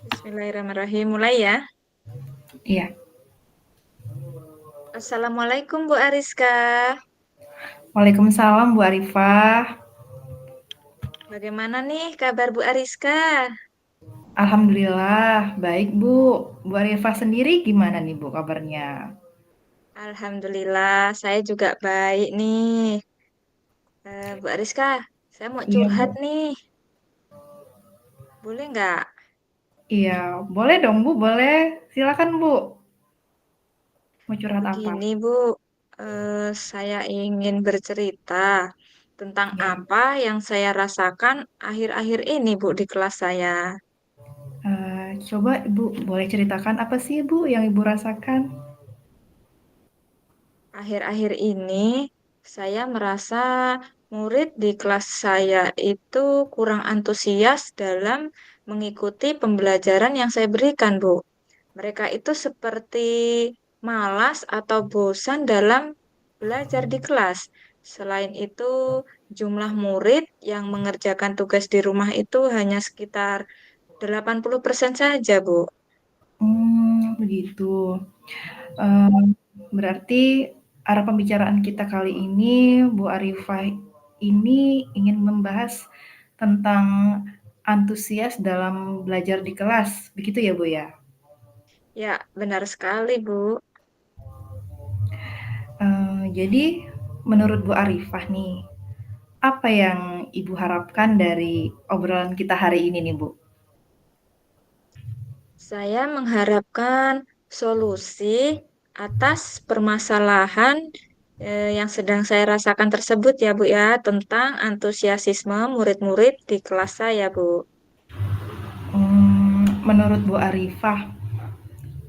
Bismillahirrahmanirrahim. Mulai ya. Iya. Assalamualaikum Bu Ariska. Waalaikumsalam Bu Arifah. Bagaimana nih kabar Bu Ariska? Alhamdulillah baik Bu. Bu Arifah sendiri gimana nih Bu kabarnya? Alhamdulillah, saya juga baik nih. Bu Ariska, saya mau Iya curhat Bu. nih. Boleh nggak? Iya, boleh dong Bu, boleh. Silakan Bu. Mau curhat apa? Begini Bu, saya ingin bercerita tentang Iya. apa yang saya rasakan akhir-akhir ini Bu di kelas saya. Coba Ibu boleh ceritakan apa sih Bu yang Ibu rasakan? Akhir-akhir ini saya merasa murid di kelas saya itu kurang antusias dalam mengikuti pembelajaran yang saya berikan, Bu. Mereka itu seperti malas atau bosan dalam belajar di kelas. Selain itu, jumlah murid yang mengerjakan tugas di rumah itu hanya sekitar 80% saja, Bu. Begitu. Berarti arah pembicaraan kita kali ini, Bu Arifah ini ingin membahas tentang antusias dalam belajar di kelas, begitu ya Bu ya? Ya, benar sekali, Bu. Jadi menurut Bu Arifah nih, apa yang Ibu harapkan dari obrolan kita hari ini nih Bu? Saya mengharapkan solusi atas permasalahan yang sedang saya rasakan tersebut ya Bu ya, tentang antusiasisme murid-murid di kelas saya Bu. Menurut Bu Arifah,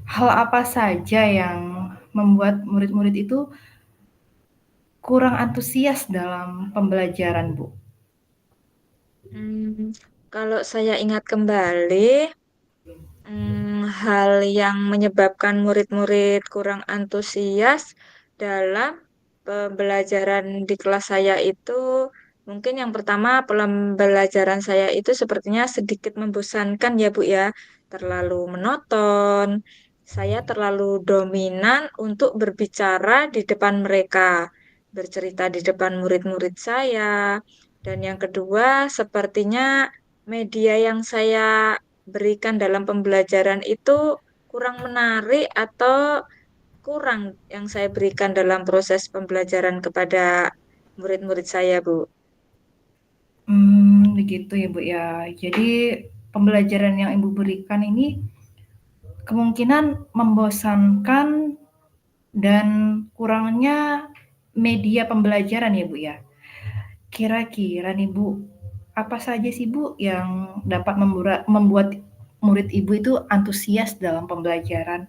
hal apa saja yang membuat murid-murid itu kurang antusias dalam pembelajaran Bu? Hmm, Kalau saya ingat kembali, hal yang menyebabkan murid-murid kurang antusias dalam pembelajaran di kelas saya itu mungkin yang pertama pembelajaran saya itu sepertinya sedikit membosankan ya Bu ya, terlalu monoton. Saya terlalu dominan untuk berbicara di depan mereka, bercerita di depan murid-murid saya. Dan yang kedua, sepertinya media yang saya berikan dalam pembelajaran itu kurang menarik atau kurang yang saya berikan dalam proses pembelajaran kepada murid-murid saya, Bu. Begitu ya, Bu, ya. Jadi pembelajaran yang Ibu berikan ini kemungkinan membosankan dan kurangnya media pembelajaran ya, Bu, ya. Kira-kira nih, Bu, apa saja sih, Bu, yang dapat membuat murid Ibu itu antusias dalam pembelajaran?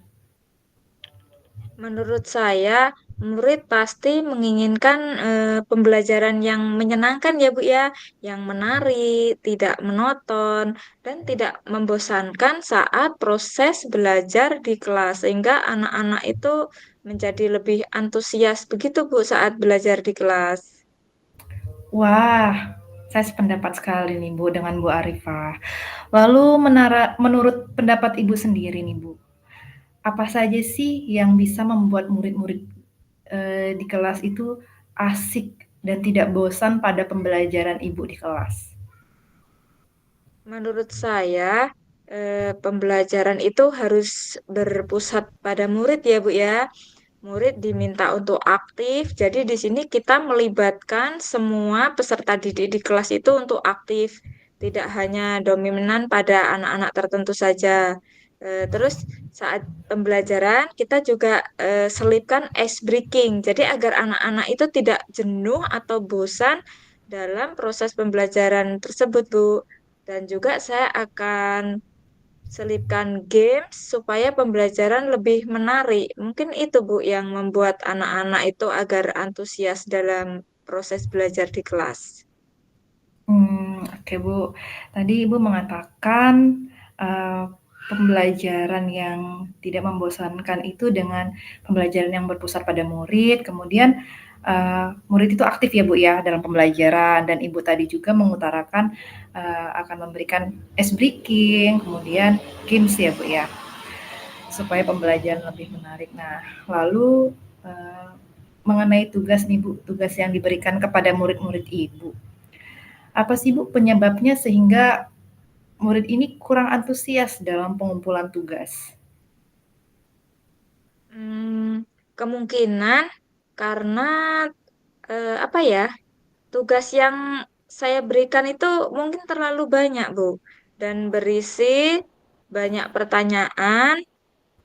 Menurut saya, murid pasti menginginkan pembelajaran yang menyenangkan ya, Bu ya, yang menarik, tidak monoton, dan tidak membosankan saat proses belajar di kelas, sehingga anak-anak itu menjadi lebih antusias begitu, Bu, saat belajar di kelas. Wah, saya sependapat sekali nih, Bu, dengan Bu Arifah. Lalu menurut pendapat Ibu sendiri nih, Bu, apa saja sih yang bisa membuat murid-murid di kelas itu asik dan tidak bosan pada pembelajaran Ibu di kelas? Menurut saya, pembelajaran itu harus berpusat pada murid ya, Bu ya. Murid diminta untuk aktif. Jadi di sini kita melibatkan semua peserta didik di kelas itu untuk aktif, tidak hanya dominan pada anak-anak tertentu saja. Terus saat pembelajaran kita juga selipkan ice breaking. Jadi agar anak-anak itu tidak jenuh atau bosan dalam proses pembelajaran tersebut, Bu. Dan juga saya akan selipkan games supaya pembelajaran lebih menarik. Mungkin itu, Bu, yang membuat anak-anak itu agar antusias dalam proses belajar di kelas. Oke Bu. Tadi Ibu mengatakan, eee, pembelajaran yang tidak membosankan itu dengan pembelajaran yang berpusat pada murid, kemudian, murid itu aktif ya Bu ya dalam pembelajaran, dan Ibu tadi juga mengutarakan akan memberikan ice breaking, kemudian games ya Bu ya, supaya pembelajaran lebih menarik. Nah, lalu mengenai tugas nih Bu, tugas yang diberikan kepada murid-murid Ibu. Apa sih Bu penyebabnya sehingga murid ini kurang antusias dalam pengumpulan tugas? Kemungkinan karena apa ya, tugas yang saya berikan itu mungkin terlalu banyak, Bu, dan berisi banyak pertanyaan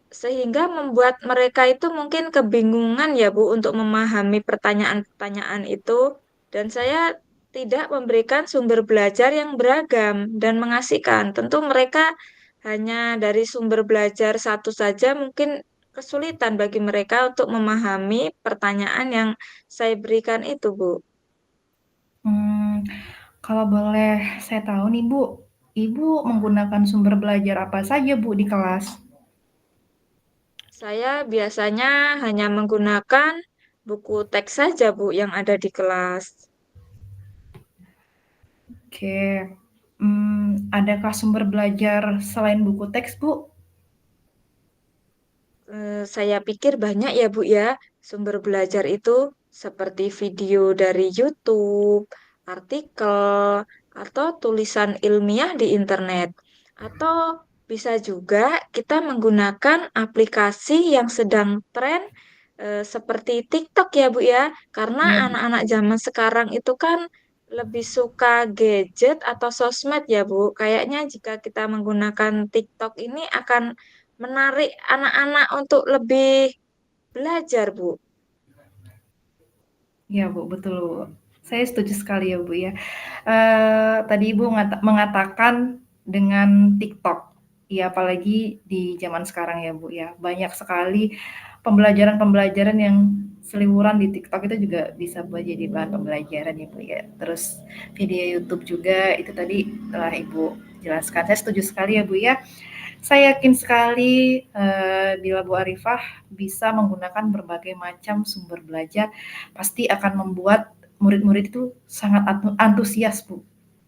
sehingga membuat mereka itu mungkin kebingungan ya, Bu, untuk memahami pertanyaan-pertanyaan itu. Dan saya tidak memberikan sumber belajar yang beragam dan mengasihkan. Tentu mereka hanya dari sumber belajar satu saja mungkin kesulitan bagi mereka untuk memahami pertanyaan yang saya berikan itu, Bu. Hmm, kalau boleh saya tahu nih Bu, Ibu menggunakan sumber belajar apa saja Bu di kelas? Saya biasanya hanya menggunakan buku teks saja, Bu, yang ada di kelas. Oke, adakah sumber belajar selain buku teks Bu? Saya pikir banyak ya, Bu, ya, sumber belajar itu seperti video dari YouTube, artikel, atau tulisan ilmiah di internet. Atau bisa juga kita menggunakan aplikasi yang sedang tren seperti TikTok ya, Bu, ya. Karena Iya Bu. anak-anak zaman sekarang itu kan lebih suka gadget atau sosmed ya, Bu. Kayaknya jika kita menggunakan TikTok ini akan menarik anak-anak untuk lebih belajar, Bu. Iya Bu, betul Bu. Saya setuju sekali ya Bu ya. Tadi Ibu mengatakan dengan TikTok, ya apalagi di zaman sekarang ya Bu ya, banyak sekali pembelajaran-pembelajaran yang seliweran di TikTok itu juga bisa buat jadi bahan pembelajaran ya Bu ya. Terus video YouTube juga itu tadi telah Ibu jelaskan. Saya setuju sekali ya Bu ya. Saya yakin sekali bila Bu Arifah bisa menggunakan berbagai macam sumber belajar, pasti akan membuat murid-murid itu sangat antusias Bu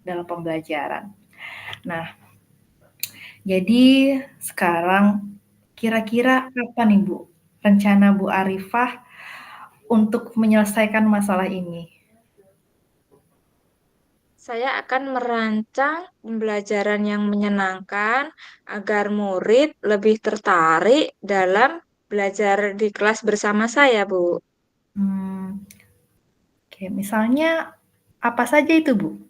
dalam pembelajaran. Nah, jadi sekarang kira-kira apa nih Bu rencana Bu Arifah untuk menyelesaikan masalah ini? Saya akan merancang pembelajaran yang menyenangkan agar murid lebih tertarik dalam belajar di kelas bersama saya, Bu. Hmm, oke, misalnya apa saja itu Bu?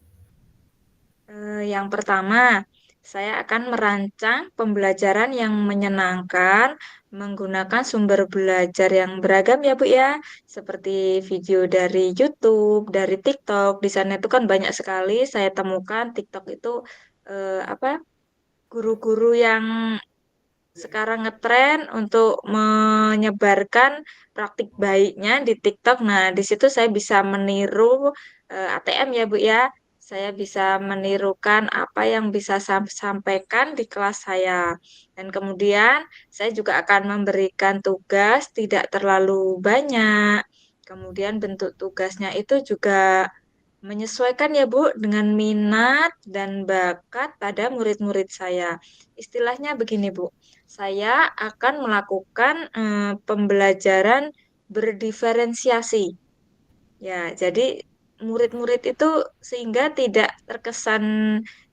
Yang pertama, saya akan merancang pembelajaran yang menyenangkan menggunakan sumber belajar yang beragam ya, Bu ya, seperti video dari YouTube, dari TikTok. Di sana itu kan banyak sekali saya temukan TikTok itu apa guru-guru yang sekarang ngetren untuk menyebarkan praktik baiknya di TikTok. Nah, di situ saya bisa meniru ATM ya, Bu ya. Saya bisa menirukan apa yang bisa sampaikan di kelas saya. Dan kemudian saya juga akan memberikan tugas tidak terlalu banyak. Kemudian bentuk tugasnya itu juga menyesuaikan ya Bu dengan minat dan bakat pada murid-murid saya. Istilahnya begini Bu, saya akan melakukan pembelajaran berdiferensiasi. Ya, jadi murid-murid itu sehingga tidak terkesan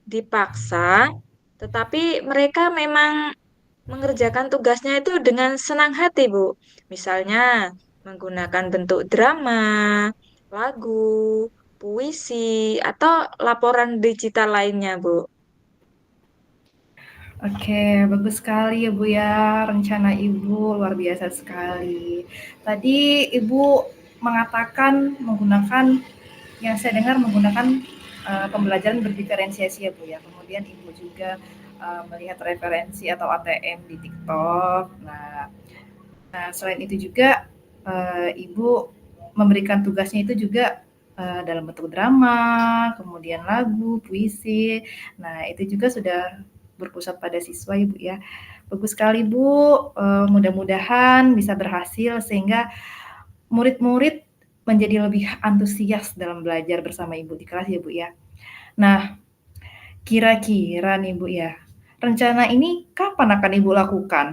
dipaksa, tetapi mereka memang mengerjakan tugasnya itu dengan senang hati, Bu. Misalnya menggunakan bentuk drama, lagu, puisi, atau laporan digital lainnya, Bu. Oke, bagus sekali ya Bu ya, rencana Ibu luar biasa sekali. Tadi Ibu mengatakan menggunakan, yang saya dengar menggunakan pembelajaran berdiferensiasi ya Bu ya. Kemudian Ibu juga melihat referensi atau ATM di TikTok. Nah, selain itu juga Ibu memberikan tugasnya itu juga dalam bentuk drama, kemudian lagu, puisi. Nah, itu juga sudah berpusat pada siswa Ibu ya. Bagus sekali Bu, mudah-mudahan bisa berhasil sehingga murid-murid menjadi lebih antusias dalam belajar bersama Ibu di kelas ya Bu ya. Nah, kira-kira nih Bu ya, rencana ini kapan akan Ibu lakukan?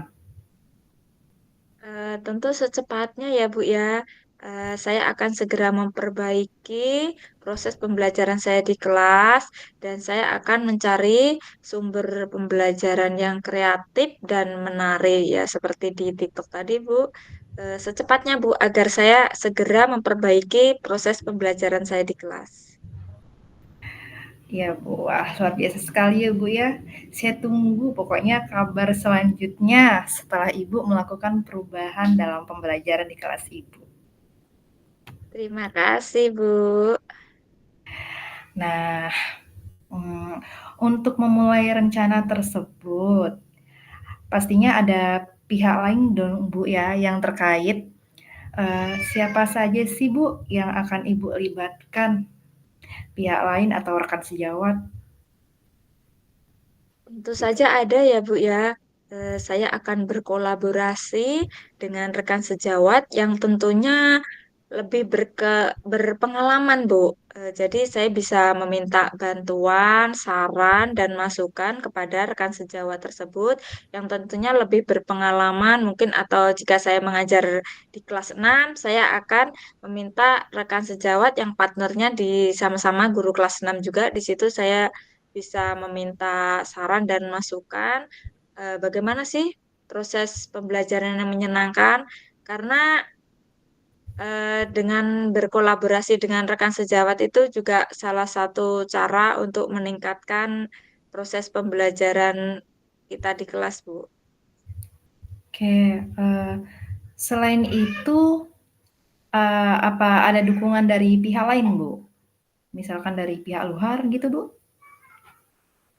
Tentu secepatnya ya Bu ya. Saya akan segera memperbaiki proses pembelajaran saya di kelas dan saya akan mencari sumber pembelajaran yang kreatif dan menarik ya seperti di TikTok tadi Bu. Secepatnya Bu agar saya segera memperbaiki proses pembelajaran saya di kelas. Ya Bu, wah luar biasa sekali ya Bu ya. Saya tunggu pokoknya kabar selanjutnya setelah Ibu melakukan perubahan dalam pembelajaran di kelas Ibu. Terima kasih Bu. Nah, hmm, untuk memulai rencana tersebut, pastinya ada pihak lain dong Bu ya yang terkait. Siapa saja sih Bu yang akan Ibu libatkan? Pihak lain atau rekan sejawat? Tentu saja ada ya Bu ya. Saya akan berkolaborasi dengan rekan sejawat yang tentunya lebih berpengalaman Bu. Jadi saya bisa meminta bantuan, saran, dan masukan kepada rekan sejawat tersebut yang tentunya lebih berpengalaman mungkin atau jika saya mengajar di kelas 6, saya akan meminta rekan sejawat yang partnernya di sama-sama guru kelas 6 juga. Di situ saya bisa meminta saran dan masukan bagaimana sih proses pembelajaran yang menyenangkan karena dengan berkolaborasi dengan rekan sejawat itu juga salah satu cara untuk meningkatkan proses pembelajaran kita di kelas, Bu. Oke, selain itu, apa ada dukungan dari pihak lain, Bu? Misalkan dari pihak luar gitu, Bu?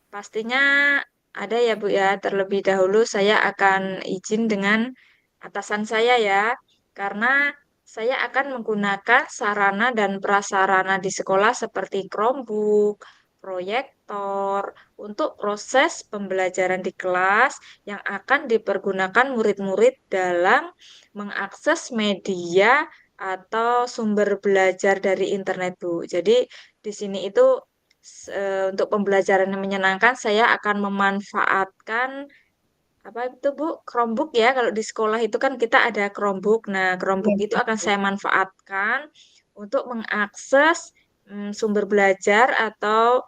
Pastinya ada ya, Bu ya. Terlebih dahulu saya akan izin dengan atasan saya ya, karena saya akan menggunakan sarana dan prasarana di sekolah seperti Chromebook, proyektor, untuk proses pembelajaran di kelas yang akan dipergunakan murid-murid dalam mengakses media atau sumber belajar dari internet, Bu. Jadi di sini itu untuk pembelajaran yang menyenangkan, saya akan memanfaatkan apa itu Bu? Chromebook ya. Kalau di sekolah itu kan kita ada Chromebook. Nah, Iya, Chromebook itu betul, akan Bu. saya manfaatkan untuk mengakses sumber belajar atau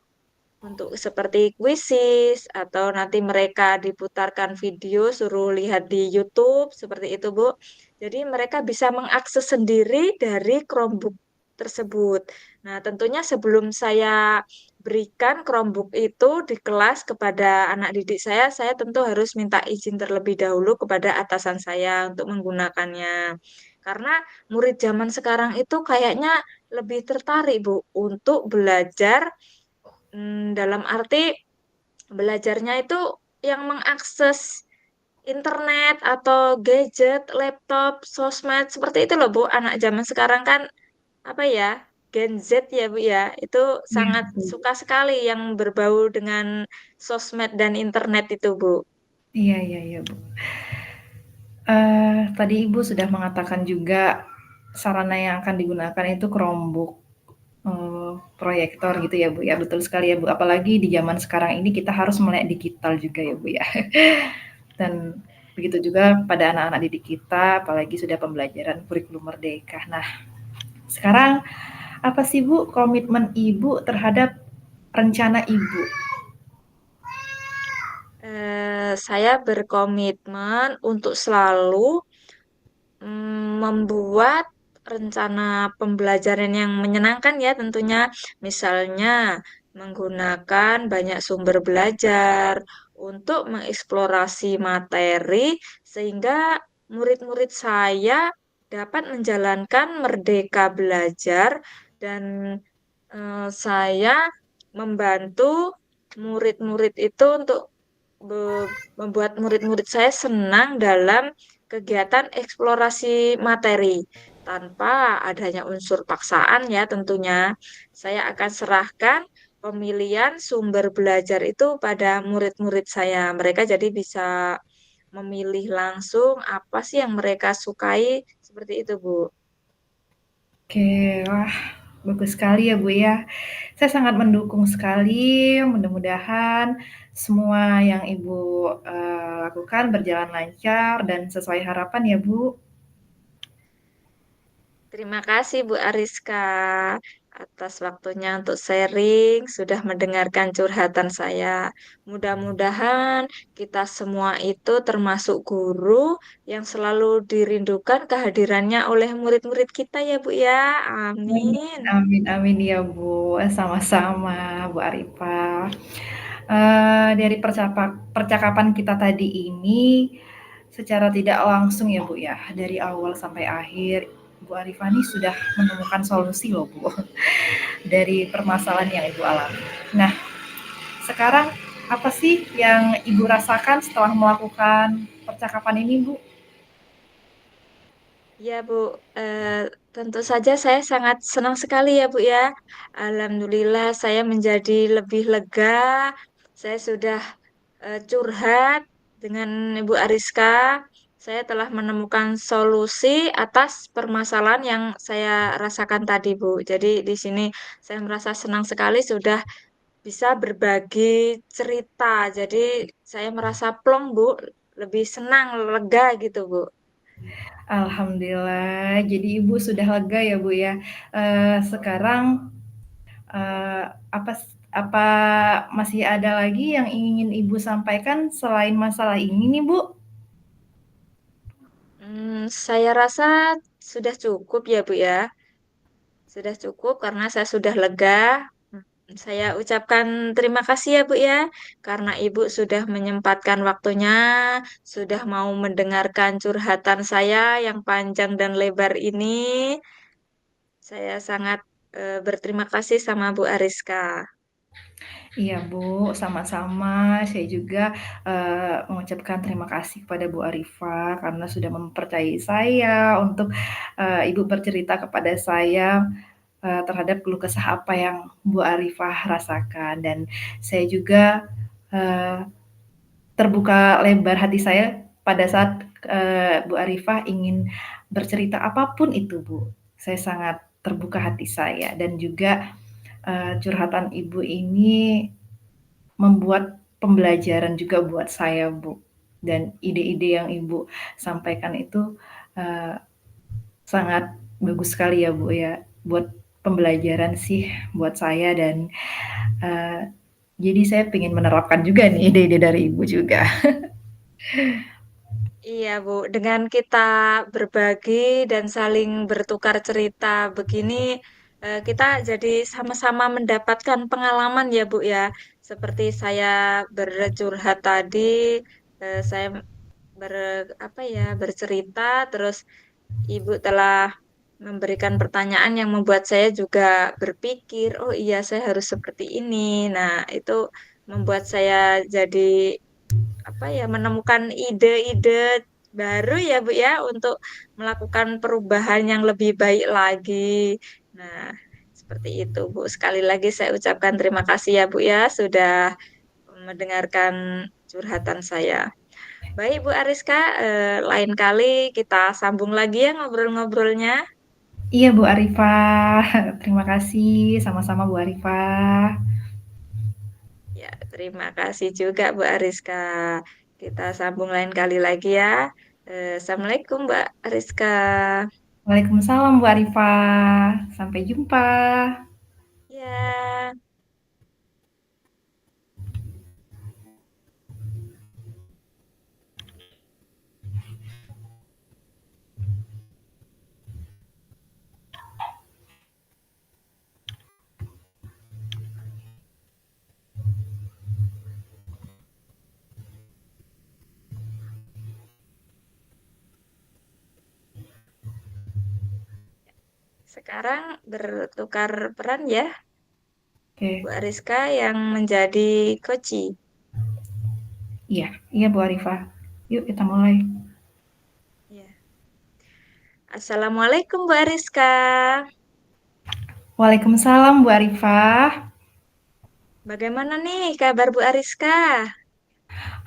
untuk seperti kuisis atau nanti mereka diputarkan video suruh lihat di YouTube seperti itu Bu. Jadi mereka bisa mengakses sendiri dari Chromebook tersebut. Nah, tentunya sebelum saya berikan Chromebook itu di kelas kepada anak didik saya tentu harus minta izin terlebih dahulu kepada atasan saya untuk menggunakannya. Karena murid zaman sekarang itu kayaknya lebih tertarik Bu untuk belajar dalam arti belajarnya itu yang mengakses internet atau gadget, laptop, sosmed seperti itu loh Bu. Anak zaman sekarang kan apa ya? Gen Z ya Bu ya. Itu Iya, sangat betul. suka sekali yang berbau dengan sosmed dan internet itu Bu. Iya, iya, iya, Bu. Tadi Ibu sudah mengatakan juga sarana yang akan digunakan itu Chromebook, proyektor gitu ya, Bu, ya. Betul sekali ya, Bu. Apalagi di zaman sekarang ini kita harus melek digital juga ya, Bu, ya. Dan begitu juga pada anak-anak didik kita, apalagi sudah pembelajaran kurikulum merdeka. Nah, sekarang apa sih, Bu, komitmen Ibu terhadap rencana Ibu? Saya berkomitmen untuk selalu membuat rencana pembelajaran yang menyenangkan ya tentunya. Misalnya menggunakan banyak sumber belajar untuk mengeksplorasi materi sehingga murid-murid saya dapat menjalankan merdeka belajar dan saya membantu murid-murid itu untuk membuat murid-murid saya senang dalam kegiatan eksplorasi materi tanpa adanya unsur paksaan ya tentunya. Saya akan serahkan pemilihan sumber belajar itu pada murid-murid saya. Mereka jadi bisa memilih langsung apa sih yang mereka sukai seperti itu, Bu. Oke, wah bagus sekali ya Bu ya. Saya sangat mendukung sekali, mudah-mudahan semua yang Ibu, lakukan berjalan lancar dan sesuai harapan ya Bu. Terima kasih Bu Ariska atas waktunya untuk sharing, sudah mendengarkan curhatan saya. Mudah-mudahan kita semua itu termasuk guru yang selalu dirindukan kehadirannya oleh murid-murid kita ya Bu ya. Amin Amin. amin amin ya Bu, sama-sama Bu Arifah. Dari percakapan kita tadi ini, secara tidak langsung ya Bu ya, dari awal sampai akhir, Bu Arifah ini sudah menemukan solusi loh Bu, dari permasalahan yang Ibu alami. Nah, sekarang apa sih yang Ibu rasakan setelah melakukan percakapan ini Bu? Ya Bu, tentu saja saya sangat senang sekali ya Bu ya. Alhamdulillah saya menjadi lebih lega. Saya sudah curhat dengan Ibu Ariska. Saya telah menemukan solusi atas permasalahan yang saya rasakan tadi Bu. Jadi di sini saya merasa senang sekali sudah bisa berbagi cerita. Jadi saya merasa plong Bu, lebih senang, lega gitu Bu. Alhamdulillah, jadi Ibu sudah lega ya Bu ya. Sekarang apa masih ada lagi yang ingin Ibu sampaikan selain masalah ini nih Bu? Saya rasa sudah cukup ya Bu ya. Sudah cukup karena saya sudah lega. Saya ucapkan terima kasih ya Bu ya, karena Ibu sudah menyempatkan waktunya, sudah mau mendengarkan curhatan saya yang panjang dan lebar ini. Saya sangat berterima kasih sama Bu Ariska. Iya Bu, sama-sama. Saya juga mengucapkan terima kasih kepada Bu Arifah karena sudah mempercayai saya untuk Ibu bercerita kepada saya terhadap keluh kesah apa yang Bu Arifah rasakan dan saya juga eh, terbuka lebar hati saya pada saat Bu Arifah ingin bercerita apapun itu Bu. Saya sangat terbuka hati saya dan juga curhatan Ibu ini membuat pembelajaran juga buat saya Bu. Dan ide-ide yang Ibu sampaikan itu eh, sangat bagus sekali ya Bu ya buat pembelajaran sih buat saya dan eh, jadi saya ingin menerapkan juga nih ide-ide dari Ibu juga. Iya, Bu. Dengan kita berbagi dan saling bertukar cerita begini, kita jadi sama-sama mendapatkan pengalaman ya, Bu ya. Seperti saya bercurhat tadi, saya ber apa ya, bercerita, terus Ibu telah memberikan pertanyaan yang membuat saya juga berpikir, oh iya, saya harus seperti ini. Nah, itu membuat saya jadi menemukan ide-ide baru ya Bu ya untuk melakukan perubahan yang lebih baik lagi. Nah, seperti itu Bu. Sekali lagi saya ucapkan terima kasih ya Bu ya sudah mendengarkan curhatan saya. Baik Bu Ariska, lain kali kita sambung lagi ya ngobrol-ngobrolnya. Iya Bu Arifah, terima kasih sama-sama Bu Arifah. Ya, terima kasih juga Bu Ariska. Kita sambung lain kali lagi ya. Assalamualaikum Mbak Ariska. Waalaikumsalam Bu Arifah, sampai jumpa. Ya. Sekarang bertukar peran ya, Bu Oke, Ariska yang menjadi Koci. iya, iya Bu Arifah. Yuk kita mulai. Ya. Assalamualaikum Bu Ariska. Waalaikumsalam Bu Arifah. Bagaimana nih kabar Bu Ariska?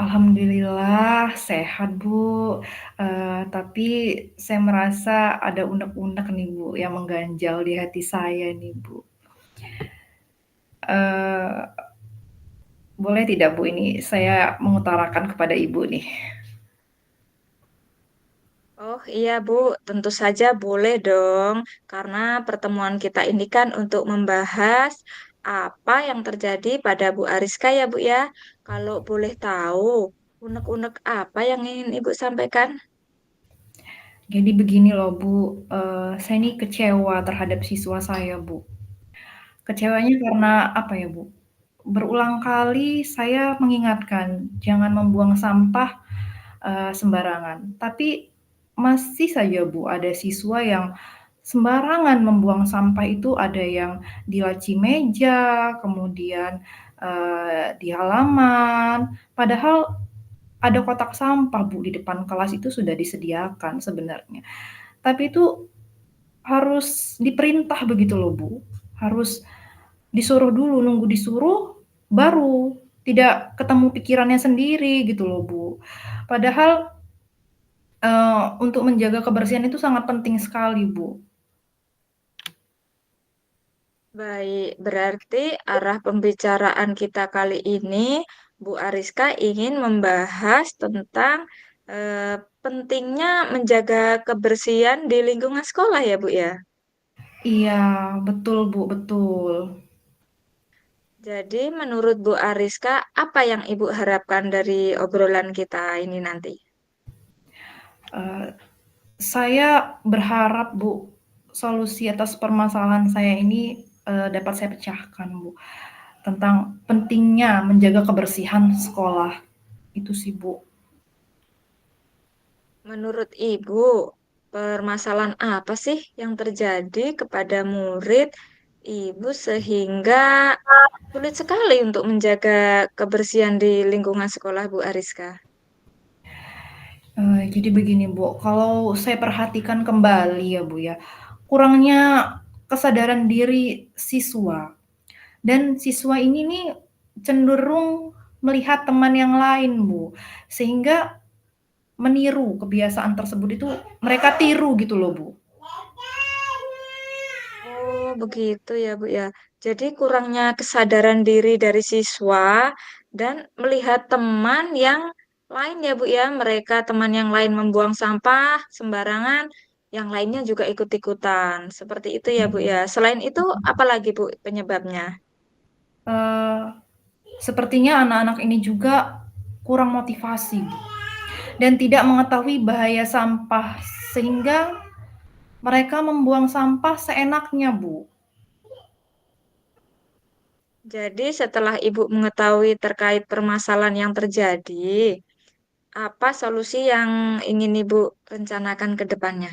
Alhamdulillah sehat, Bu, tapi saya merasa ada unek-unek nih, Bu, yang mengganjal di hati saya nih, Bu. Eee, Boleh tidak, Bu, ini saya mengutarakan kepada Ibu nih? Oh iya Bu, tentu saja boleh dong, karena pertemuan kita ini kan untuk membahas apa yang terjadi pada Bu Ariska ya Bu ya. Kalau boleh tahu, unek-unek apa yang ingin Ibu sampaikan? Jadi begini loh, Bu, saya ini kecewa terhadap siswa saya, Bu. Kecewanya karena apa ya, Bu, berulang kali saya mengingatkan, jangan membuang sampah, sembarangan. Tapi masih saja, Bu, ada siswa yang sembarangan membuang sampah itu, ada yang di laci meja, kemudian, di halaman, padahal ada kotak sampah, Bu, di depan kelas itu sudah disediakan sebenarnya. Tapi itu harus diperintah begitu loh, Bu. Harus disuruh dulu, nunggu disuruh, baru tidak ketemu pikirannya sendiri gitu loh, Bu. Padahal, untuk menjaga kebersihan itu sangat penting sekali, Bu. Baik, berarti arah pembicaraan kita kali ini, Bu Ariska ingin membahas tentang pentingnya menjaga kebersihan di lingkungan sekolah ya Bu ya. Iya, betul, Bu, betul. Jadi menurut Bu Ariska, apa yang Ibu harapkan dari obrolan kita ini nanti? Eee, saya berharap, Bu, solusi atas permasalahan saya ini, dapat saya pecahkan, Bu, tentang pentingnya menjaga kebersihan sekolah. Itu sih, Bu. Menurut Ibu, permasalahan apa sih yang terjadi kepada murid Ibu sehingga sulit sekali untuk menjaga kebersihan di lingkungan sekolah Bu Ariska? Jadi begini, Bu, kalau saya perhatikan kembali ya, Bu, ya, kurangnya kesadaran diri siswa dan siswa ini nih cenderung melihat teman yang lain, Bu, sehingga meniru kebiasaan tersebut itu mereka tiru gitu loh, Bu. Oh, begitu ya, Bu ya. Jadi kurangnya kesadaran diri dari siswa dan melihat teman yang lain ya, Bu ya. Mereka teman yang lain membuang sampah sembarangan, yang lainnya juga ikut-ikutan. Seperti itu ya, Bu ya. Selain itu, apa lagi, Bu, penyebabnya? Eee, Sepertinya anak-anak ini juga kurang motivasi, Bu, dan tidak mengetahui bahaya sampah sehingga mereka membuang sampah seenaknya, Bu. Jadi setelah Ibu mengetahui terkait permasalahan yang terjadi, apa solusi yang ingin Ibu rencanakan ke depannya?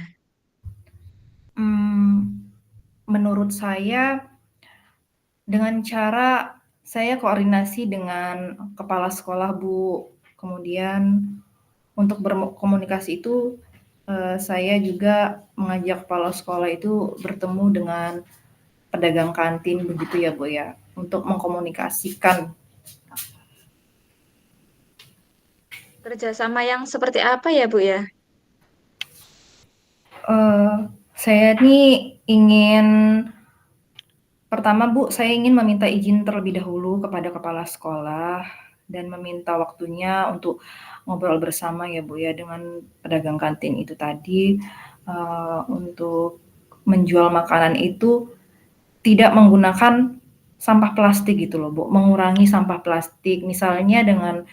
Mmm, Menurut saya dengan cara saya koordinasi dengan kepala sekolah, Bu. Kemudian untuk berkomunikasi itu, saya juga mengajak kepala sekolah itu bertemu dengan pedagang kantin begitu ya, Bu, ya, untuk mengkomunikasikan. Kerjasama yang seperti apa ya, Bu ya? Eee, saya nih ingin pertama, Bu, saya ingin meminta izin terlebih dahulu kepada kepala sekolah dan meminta waktunya untuk ngobrol bersama ya, Bu, ya, dengan pedagang kantin itu tadi, untuk menjual makanan itu tidak menggunakan sampah plastik gitu loh, Bu, mengurangi sampah plastik. Misalnya dengan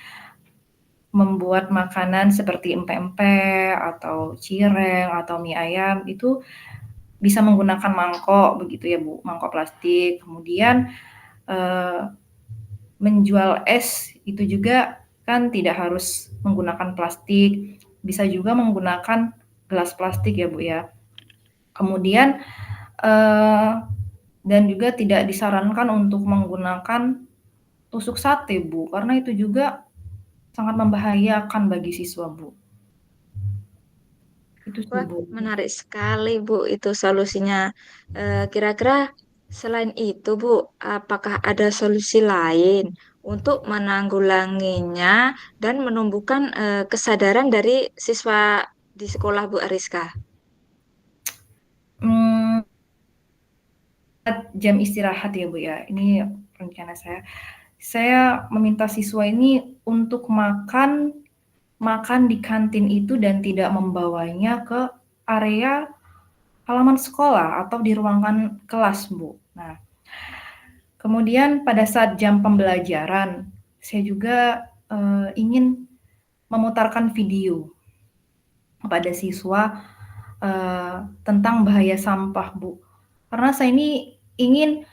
membuat makanan seperti empek-empek atau cireng atau mie ayam itu bisa menggunakan mangkok begitu ya, Bu, mangkok plastik. Kemudian, eee, menjual es itu juga kan tidak harus menggunakan plastik, bisa juga menggunakan gelas plastik ya, Bu, ya. Kemudian, eee, dan juga tidak disarankan untuk menggunakan tusuk sate, Bu, karena itu juga sangat membahayakan bagi siswa, Bu. Itu sih, Wah, Bu. menarik sekali, Bu, itu solusinya. Kira-kira selain itu, Bu, apakah ada solusi lain untuk menanggulanginya dan menumbuhkan kesadaran dari siswa di sekolah Bu Ariska. Mmm, jam istirahat ya, Bu, ya, ini rencana saya. Saya meminta siswa ini untuk makan di kantin itu dan tidak membawanya ke area halaman sekolah atau di ruangan kelas, Bu. Nah, kemudian pada saat jam pembelajaran, saya juga, ingin memutarkan video kepada siswa, tentang bahaya sampah, Bu. Karena saya ini ingin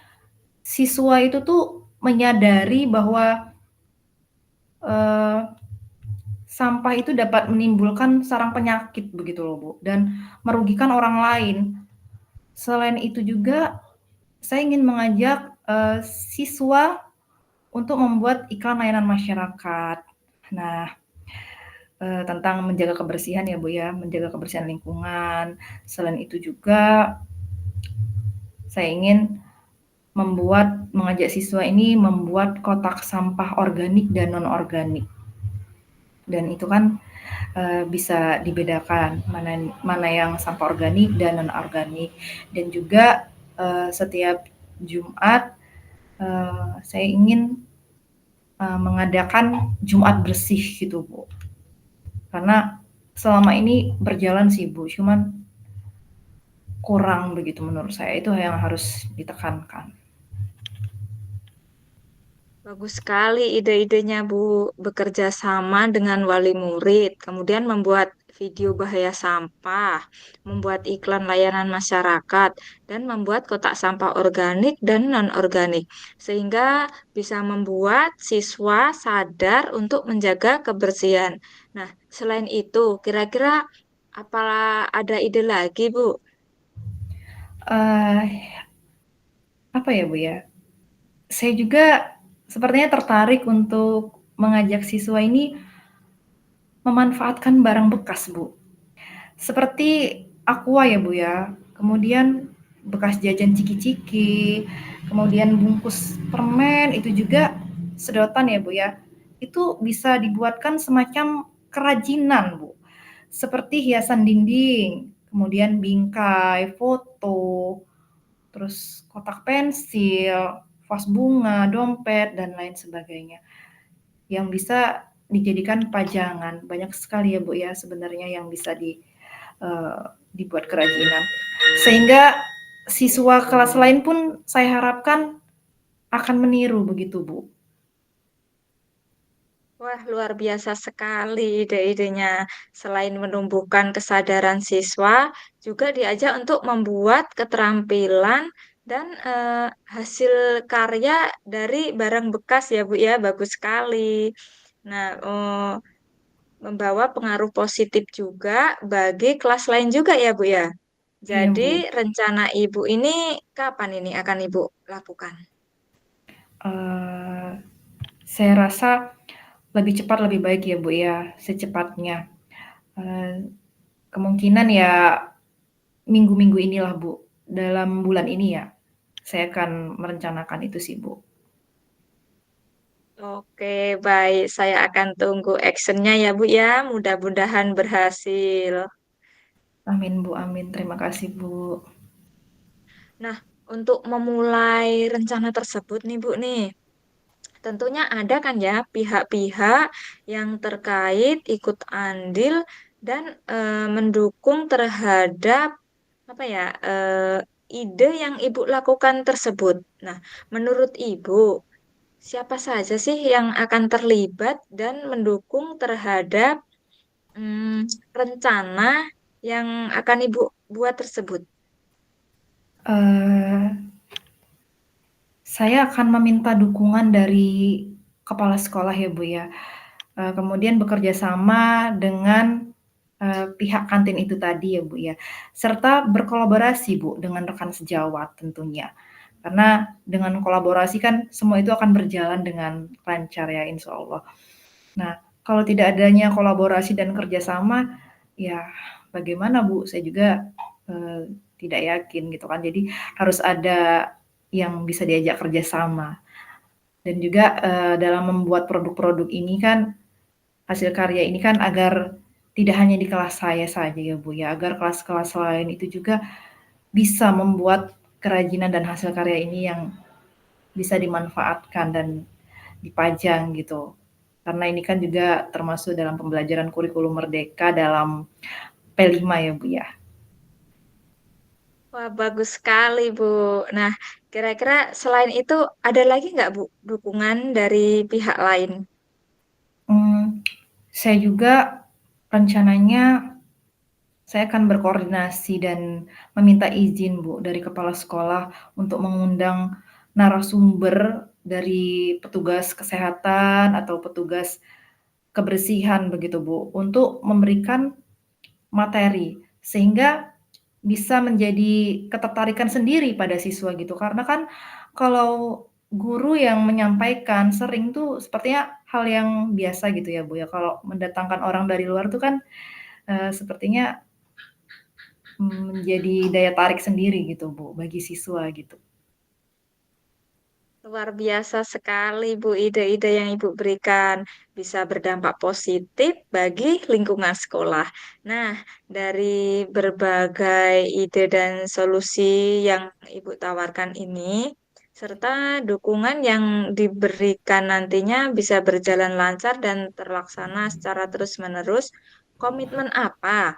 siswa itu tuh menyadari bahwa, eee, sampah itu dapat menimbulkan sarang penyakit begitu loh, Bu, dan merugikan orang lain. Selain itu juga saya ingin mengajak, siswa untuk membuat iklan layanan masyarakat. Nah, tentang menjaga kebersihan ya, Bu, ya, menjaga kebersihan lingkungan. Selain itu juga saya ingin mengajak siswa ini membuat kotak sampah organik dan non-organik. Dan itu kan, bisa dibedakan mana mana yang sampah organik dan non-organik. Dan juga, setiap Jumat, saya ingin, mengadakan Jumat bersih gitu, Bu. Karena selama ini berjalan sih, Bu, cuman kurang begitu menurut saya, itu yang harus ditekankan. Bagus sekali ide-idenya, Bu. Bekerja sama dengan wali murid, kemudian membuat video bahaya sampah, membuat iklan layanan masyarakat, dan membuat kotak sampah organik dan non-organik, sehingga bisa membuat siswa sadar untuk menjaga kebersihan. Nah, selain itu, kira-kira apa ada ide lagi, Bu? Eee, apa ya, Bu, ya, saya juga sepertinya tertarik untuk mengajak siswa ini memanfaatkan barang bekas, Bu. Seperti Aqua ya, Bu, ya. Kemudian bekas jajan ciki-ciki, kemudian bungkus permen itu juga sedotan ya, Bu, ya. Itu bisa dibuatkan semacam kerajinan, Bu. Seperti hiasan dinding, kemudian bingkai, foto, terus kotak pensil, vas bunga, dompet, dan lain sebagainya. Yang bisa dijadikan pajangan. Banyak sekali ya, Bu, ya, sebenarnya yang bisa dibuat kerajinan. Sehingga siswa kelas lain pun saya harapkan akan meniru begitu, Bu. Wah, luar biasa sekali ide-idenya. Selain menumbuhkan kesadaran siswa, juga diajak untuk membuat keterampilan dan hasil karya dari barang bekas ya, Bu ya. Bagus sekali. Nah, membawa pengaruh positif juga bagi kelas lain juga ya, Bu ya. Iya, Jadi, Bu. rencana Ibu ini kapan ini akan Ibu lakukan? Eee, saya rasa lebih cepat lebih baik ya, Bu, ya, secepatnya. Eee, kemungkinan ya minggu-minggu inilah, Bu, dalam bulan ini ya, saya akan merencanakan itu sih, Bu. Oke, baik. Saya akan tunggu actionnya ya, Bu ya. Mudah-mudahan berhasil. Amin, Bu, amin. Terima kasih, Bu. Nah, untuk memulai rencana tersebut nih, Bu nih, tentunya ada kan ya pihak-pihak yang terkait ikut andil dan mendukung terhadap apa ya ide yang Ibu lakukan tersebut. Nah, menurut Ibu, siapa saja sih yang akan terlibat dan mendukung terhadap rencana yang akan Ibu buat tersebut? Eee, saya akan meminta dukungan dari kepala sekolah ya, Bu, ya. Kemudian bekerja sama dengan, pihak kantin itu tadi ya, Bu, ya. Serta berkolaborasi, Bu, dengan rekan sejawat tentunya. Karena dengan kolaborasi kan semua itu akan berjalan dengan lancar ya, insya Allah. Nah, kalau tidak adanya kolaborasi dan kerjasama, ya bagaimana, Bu? Saya juga, tidak yakin gitu kan. Jadi harus ada yang bisa diajak kerjasama. dan juga dalam membuat produk-produk ini kan, hasil karya ini kan agar tidak hanya di kelas saya saja ya Bu ya, agar kelas-kelas lain itu juga bisa membuat kerajinan dan hasil karya ini yang bisa dimanfaatkan dan dipajang gitu. Karena ini kan juga termasuk dalam pembelajaran kurikulum merdeka dalam P5 ya Bu ya. Wah, bagus sekali, Bu. Nah, kira-kira selain itu ada lagi nggak, Bu, dukungan dari pihak lain? Saya juga rencananya saya akan berkoordinasi dan meminta izin Bu dari kepala sekolah untuk mengundang narasumber dari petugas kesehatan atau petugas kebersihan begitu Bu, untuk memberikan materi sehingga bisa menjadi ketertarikan sendiri pada siswa gitu. Karena kan kalau guru yang menyampaikan sering tuh sepertinya hal yang biasa gitu ya Bu ya. Kalau mendatangkan orang dari luar tuh kan sepertinya menjadi daya tarik sendiri gitu Bu bagi siswa gitu. Luar biasa sekali, Bu, ide-ide yang Ibu berikan bisa berdampak positif bagi lingkungan sekolah. Nah, dari berbagai ide dan solusi yang Ibu tawarkan ini, serta dukungan yang diberikan nantinya bisa berjalan lancar dan terlaksana secara terus-menerus, komitmen apa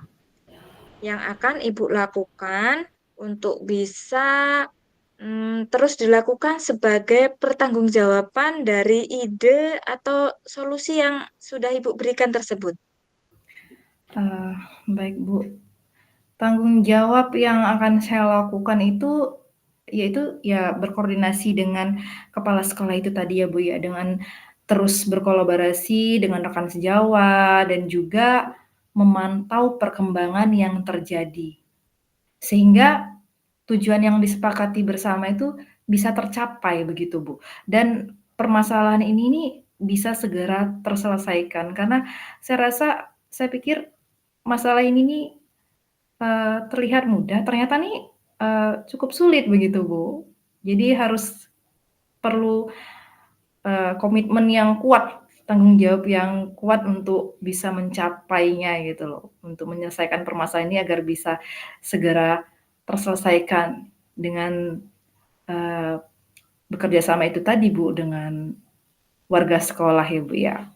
yang akan Ibu lakukan untuk bisa terus dilakukan sebagai pertanggungjawaban dari ide atau solusi yang sudah Ibu berikan tersebut? Eee, Baik Bu, tanggung jawab yang akan saya lakukan itu, yaitu ya berkoordinasi dengan kepala sekolah itu tadi ya Bu ya, dengan terus berkolaborasi dengan rekan sejawat dan juga memantau perkembangan yang terjadi. Sehingga tujuan yang disepakati bersama itu bisa tercapai begitu, Bu. Dan permasalahan ini nih bisa segera terselesaikan karena saya pikir masalah ini nih, terlihat mudah ternyata nih, cukup sulit begitu, Bu. Jadi harus perlu, komitmen yang kuat, tanggung jawab yang kuat untuk bisa mencapainya gitu loh, untuk menyelesaikan permasalahan ini agar bisa segera terselesaikan dengan, eee, bekerja sama itu tadi Bu, dengan warga sekolah ya Bu ya.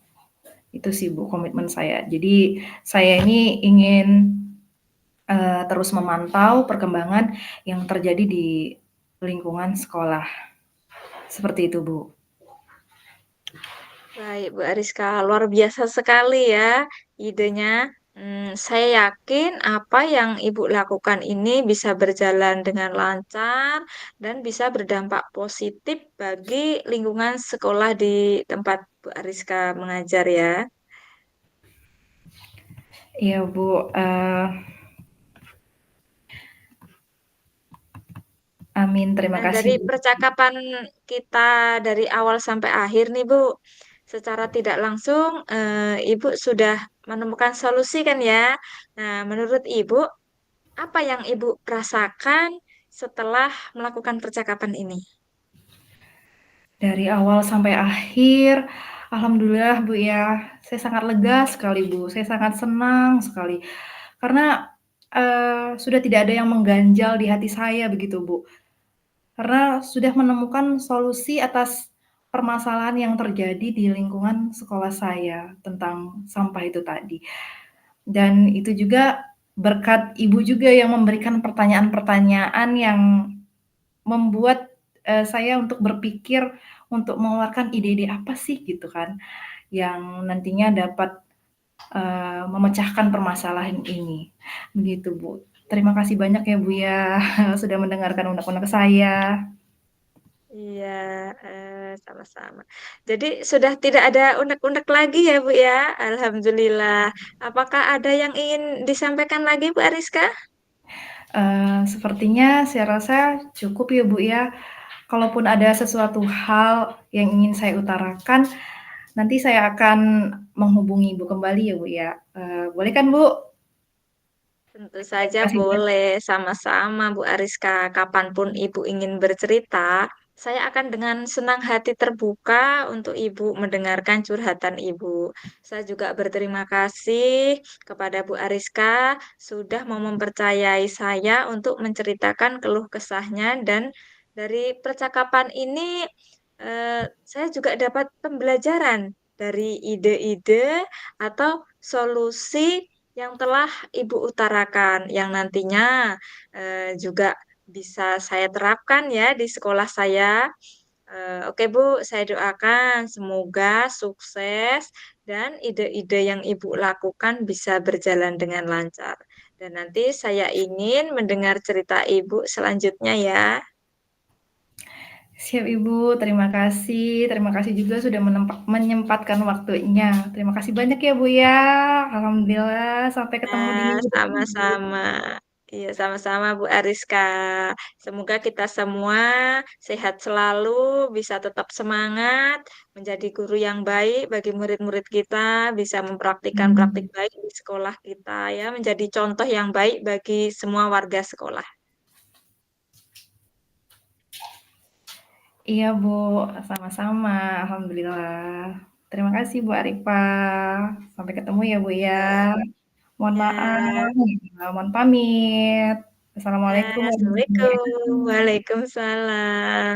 Itu sih Bu komitmen saya. Jadi saya ini ingin, terus memantau perkembangan yang terjadi di lingkungan sekolah, seperti itu Bu. Baik, Bu Ariska, luar biasa sekali ya idenya. Saya yakin apa yang Ibu lakukan ini bisa berjalan dengan lancar dan bisa berdampak positif bagi lingkungan sekolah di tempat Bu Ariska mengajar ya. Iya Bu, amin, terima Nah, kasih dari Bu. percakapan kita dari awal sampai akhir nih, Bu, secara tidak langsung Ibu sudah menemukan solusi kan ya. Nah, menurut Ibu, apa yang Ibu rasakan setelah melakukan percakapan ini? Dari awal sampai akhir, alhamdulillah Bu ya, saya sangat lega sekali Bu, saya sangat senang sekali. Karena, sudah tidak ada yang mengganjal di hati saya begitu Bu. Karena sudah menemukan solusi atas permasalahan yang terjadi di lingkungan sekolah saya tentang sampah itu tadi. Dan itu juga berkat Ibu juga yang memberikan pertanyaan-pertanyaan yang membuat, saya untuk berpikir untuk mengeluarkan ide-ide apa sih gitu kan, yang nantinya dapat, memecahkan permasalahan ini, begitu Bu. Terima kasih banyak ya Bu ya, sudah mendengarkan unek-unek saya. Iya, sama-sama. Jadi sudah tidak ada unek-unek lagi ya, Bu ya. Alhamdulillah. Apakah ada yang ingin disampaikan lagi, Bu Ariska? Sepertinya saya rasa cukup ya Bu ya. Kalaupun ada sesuatu hal yang ingin saya utarakan, nanti saya akan menghubungi Ibu kembali ya Bu ya. Boleh kan Bu? Tentu Terima saja kasih banyak. boleh, sama-sama Bu Ariska. Kapanpun Ibu ingin bercerita, saya akan dengan senang hati terbuka untuk Ibu mendengarkan curhatan Ibu. Saya juga berterima kasih kepada Bu Ariska sudah mau mempercayai saya untuk menceritakan keluh kesahnya dan dari percakapan ini saya juga dapat pembelajaran dari ide-ide atau solusi yang telah Ibu utarakan yang nantinya juga bisa saya terapkan ya di sekolah saya. Oke Bu, saya doakan semoga sukses dan ide-ide yang Ibu lakukan bisa berjalan dengan lancar. Dan nanti saya ingin mendengar cerita Ibu selanjutnya ya. Siap Ibu, terima kasih juga sudah menyempatkan waktunya. Terima kasih banyak ya Bu ya. Alhamdulillah, sampai ketemu di Nah, minggu depan Bu. sama-sama. Iya, sama-sama Bu Ariska. Semoga kita semua sehat selalu, bisa tetap semangat, menjadi guru yang baik bagi murid-murid kita, bisa mempraktikkan praktik Hmm. baik di sekolah kita ya, menjadi contoh yang baik bagi semua warga sekolah. Iya Bu, sama-sama. Alhamdulillah. Terima kasih Bu Arifah. Sampai ketemu ya Bu ya. Ya, Mohon ya. maaf, mohon pamit. Ya, Assalamualaikum warahmatullahi Assalamualaikum. wabarakatuh. Waalaikumsalam.